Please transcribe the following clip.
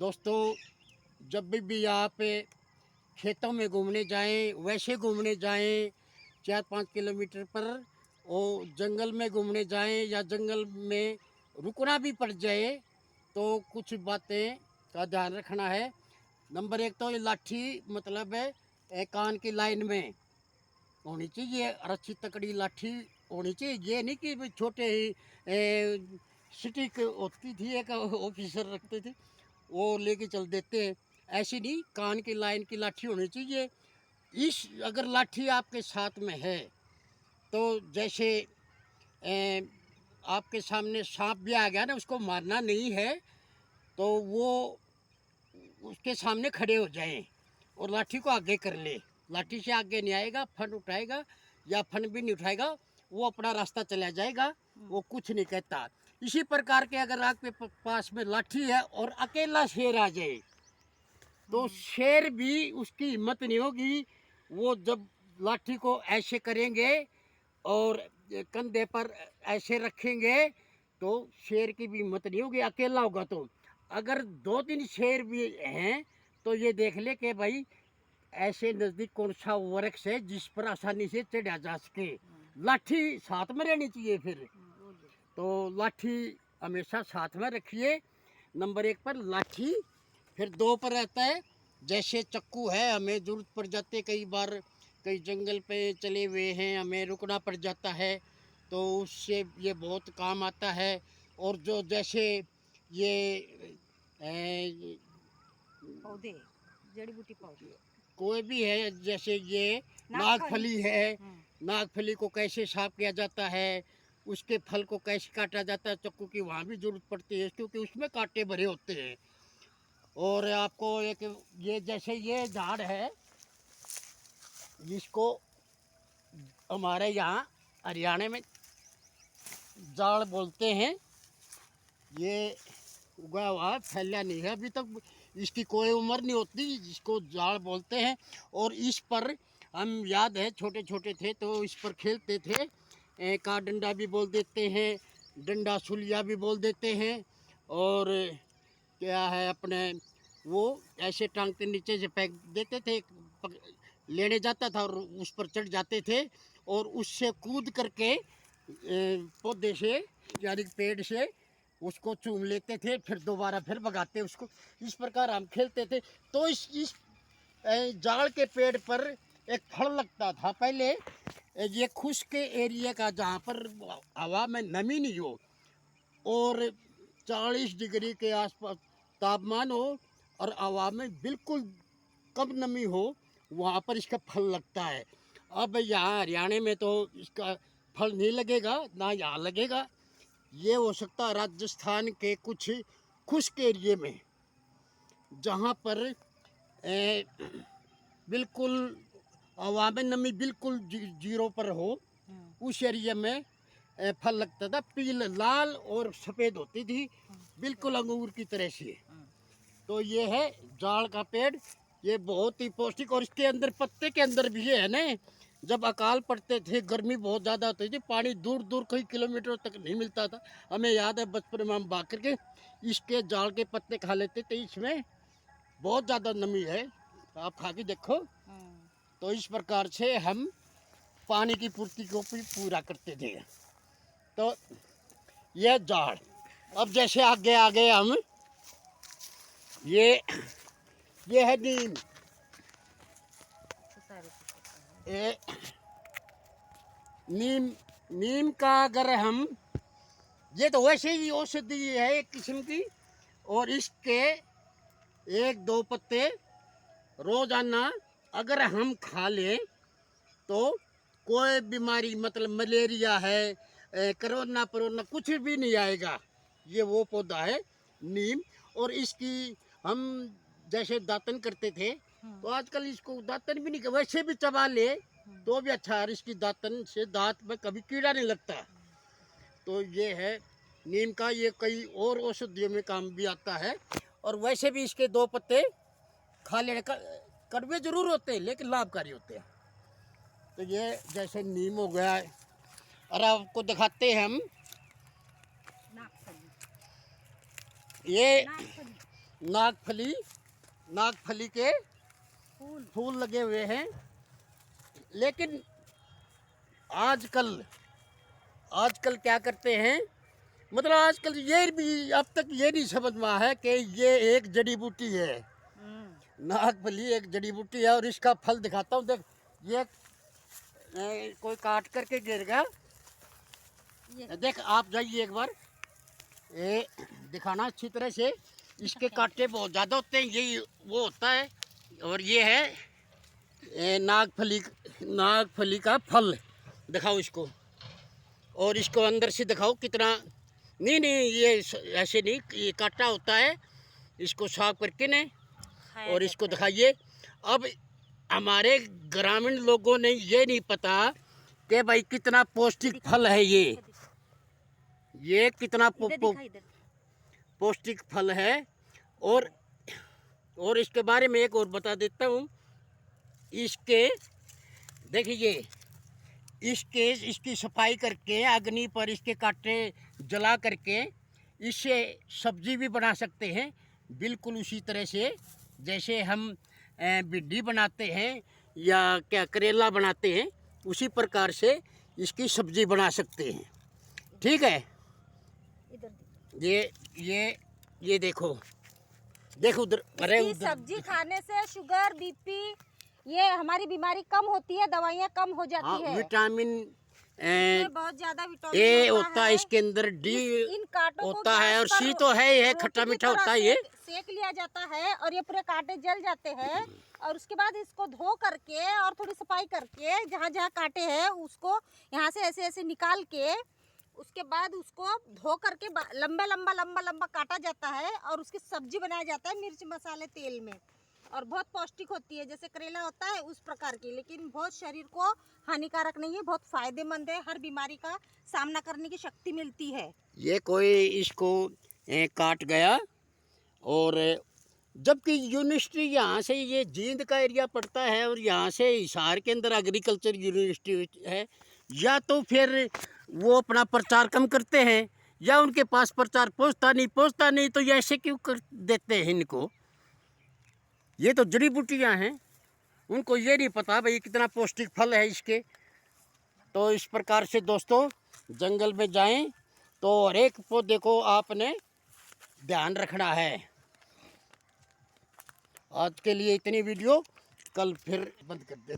दोस्तों, जब भी आप खेतों में घूमने जाएं, वैसे घूमने जाएं 4-5 किलोमीटर पर, और जंगल में घूमने जाएं या जंगल में रुकना भी पड़ जाए, तो कुछ बातें का ध्यान रखना है। नंबर एक तो ये लाठी मतलब है कान की लाइन में होनी चाहिए और अच्छी तकड़ी लाठी होनी चाहिए। ये नहीं कि भाई छोटे ही स्टिक होती थी, एक ऑफिसर रखते थे वो लेके चल देते हैं, ऐसी नहीं, कान की लाइन की लाठी होनी चाहिए। इस अगर लाठी आपके साथ में है तो जैसे ए, आपके सामने सांप भी आ गया ना, उसको मारना नहीं है, तो वो उसके सामने खड़े हो जाएं और लाठी को आगे कर ले। लाठी से आगे नहीं आएगा, फन उठाएगा या फन भी नहीं उठाएगा, वो अपना रास्ता चला जाएगा, वो कुछ नहीं कहता। इसी प्रकार के अगर आपके पास में लाठी है और अकेला शेर आ जाए तो शेर भी उसकी हिम्मत नहीं होगी। वो जब लाठी को ऐसे करेंगे और कंधे पर ऐसे रखेंगे तो शेर की भी हिम्मत नहीं होगी, अकेला होगा तो। अगर 2-3 शेर भी हैं तो ये देख ले कि भाई ऐसे नज़दीक कौन सा वृक्ष है जिस पर आसानी से चढ़ा जा सके। लाठी साथ में रहनी चाहिए फिर। तो लाठी हमेशा साथ में रखिए। नंबर 1 पर लाठी। फिर 2 पर रहता है जैसे चक्कू है, हमें ज़रूरत पड़ जाती है कई बार, कई जंगल पे चले हुए हैं, हमें रुकना पड़ जाता है, तो उससे ये बहुत काम आता है। और जो जैसे ये पौधे, जड़ी बूटी पौधे कोई भी है, जैसे ये नागफली है, नागफली को कैसे साफ किया जाता है, उसके फल को कैसे काटा जाता है, चक्कू की वहाँ भी ज़रूरत पड़ती है क्योंकि उसमें कांटे भरे होते हैं। और आपको एक ये जैसे ये झाड़ है, जिसको हमारे यहाँ हरियाणा में जाड़ बोलते हैं, ये उगा हुआ फैला नहीं है अभी तक, इसकी कोई उम्र नहीं होती, जिसको जाड़ बोलते हैं। और इस पर हम याद है छोटे छोटे थे तो इस पर खेलते थे, का डंडा भी बोल देते हैं, डंडा सुलिया भी बोल देते हैं। और क्या है अपने वो ऐसे टांग के नीचे से फेंक देते थे, लेने जाता था और उस पर चढ़ जाते थे और उससे कूद करके पौधे से यानी पेड़ से उसको चूम लेते थे, फिर दोबारा फिर भगाते उसको। इस प्रकार हम खेलते थे। तो इस जाड़ के पेड़ पर एक फल लगता था पहले, ये खुश्क एरिया का जहाँ पर हवा में नमी नहीं हो और 40 डिग्री के आसपास तापमान हो और हवा में बिल्कुल कम नमी हो, वहाँ पर इसका फल लगता है। अब यहाँ हरियाणा में तो इसका फल नहीं लगेगा, ना यहाँ लगेगा। ये हो सकता है राजस्थान के कुछ खुश्क एरिए में, जहाँ पर बिल्कुल हवा में नमी बिल्कुल जीरो पर हो, उस एरिया में फल लगता था। पीले लाल और सफ़ेद होती थी, बिल्कुल अंगूर की तरह से। तो ये है जाड़ का पेड़, ये बहुत ही पौष्टिक। और इसके अंदर पत्ते के अंदर भी ये है ना, जब अकाल पड़ते थे, गर्मी बहुत ज़्यादा होती थी, पानी दूर दूर कई किलोमीटर तक नहीं मिलता था, हमें याद है बचपन में हम भाग करके इसके जाड़ के पत्ते खा लेते थे। इसमें बहुत ज़्यादा नमी है, आप खा के देखो। तो इस प्रकार से हम पानी की पूर्ति को भी पूरा करते थे। तो यह जाड़। अब जैसे आगे आगे हम ये है नीम। ये नीम का अगर हम, ये तो वैसे ही औषधि है एक किस्म की, और इसके 1-2 पत्ते रोजाना अगर हम खा लें तो कोई बीमारी मतलब मलेरिया है, कोरोना परोना कुछ भी नहीं आएगा। ये वो पौधा है नीम। और इसकी हम जैसे दातन करते थे, तो आजकल इसको दातन भी नहीं, वैसे भी चबा ले तो भी अच्छा है, इसकी दातन से दांत में कभी कीड़ा नहीं लगता। तो ये है नीम का, ये कई और औषधियों में काम भी आता है। और वैसे भी इसके 2 पत्ते खा लेने का, कड़वे जरूर होते हैं लेकिन लाभकारी होते हैं। तो ये जैसे नीम हो गया है, और आपको दिखाते हैं हम ये नागफली के फूल। फूल लगे हुए हैं। लेकिन आजकल क्या करते हैं, मतलब आजकल ये भी अब तक ये नहीं समझ में आया है कि ये एक जड़ी बूटी है। नागफली एक जड़ी बूटी है और इसका फल दिखाता हूँ। देख ये कोई काट करके गिर गया। देख आप जाइए एक बार, ये दिखाना अच्छी तरह से। इसके कांटे बहुत ज़्यादा होते हैं, यही वो होता है। और ये है नागफली का फल। दिखाओ इसको, और इसको अंदर से दिखाओ कितना। नहीं ये ऐसे नहीं, ये कांटा होता है, इसको साफ करके ने और इसको दिखाइए। अब हमारे ग्रामीण लोगों ने ये नहीं पता कि भाई कितना पौष्टिक फल है ये कितना पौष्टिक फल है। और इसके बारे में एक और बता देता हूँ। इसके देखिए, इसकी सफाई करके अग्नि पर इसके कांटे जला करके इससे सब्जी भी बना सकते हैं, बिल्कुल उसी तरह से जैसे हम भिंडी बनाते हैं या क्या करेला बनाते हैं, उसी प्रकार से इसकी सब्जी बना सकते हैं। ठीक है। ये देखो उधर, अरे इसकी सब्जी खाने से शुगर, बीपी, ये हमारी बीमारी कम होती है, दवाइयाँ कम हो जाती है। विटामिन बहुत ज्यादा विटामिन ए होता है इसके अंदर, डी इन कांटों होता है, और सी तो है ही है, खट्टा मीठा होता है। ये सेक लिया जाता है और ये पूरे कांटे जल जाते हैं। और उसके बाद इसको धो करके और थोड़ी सफाई करके जहाँ जहाँ कांटे हैं उसको यहाँ से ऐसे ऐसे निकाल के, उसके बाद उसको धो करके लंबा काटा जाता है और उसकी सब्जी बनाया जाता है मिर्च मसाले तेल में। और बहुत पौष्टिक होती है, जैसे करेला होता है उस प्रकार की, लेकिन बहुत शरीर को हानिकारक नहीं है, बहुत फायदेमंद है। हर बीमारी का सामना करने की शक्ति मिलती है। ये कोई इसको काट गया, और जबकि यूनिवर्सिटी यहाँ से, ये जींद का एरिया पड़ता है और यहाँ से हिसार के अंदर एग्रीकल्चर यूनिवर्सिटी है, या तो फिर वो अपना प्रचार कम करते हैं या उनके पास प्रचार पहुँचता नहीं, तो ये ऐसे क्यों कर देते हैं इनको। ये तो जड़ी बूटियाँ हैं, उनको ये नहीं पता भाई कितना पौष्टिक फल है इसके। तो इस प्रकार से दोस्तों, जंगल में जाएं तो हर एक पौधे को आपने ध्यान रखना है। आज के लिए इतनी वीडियो, कल फिर बंद कर दे।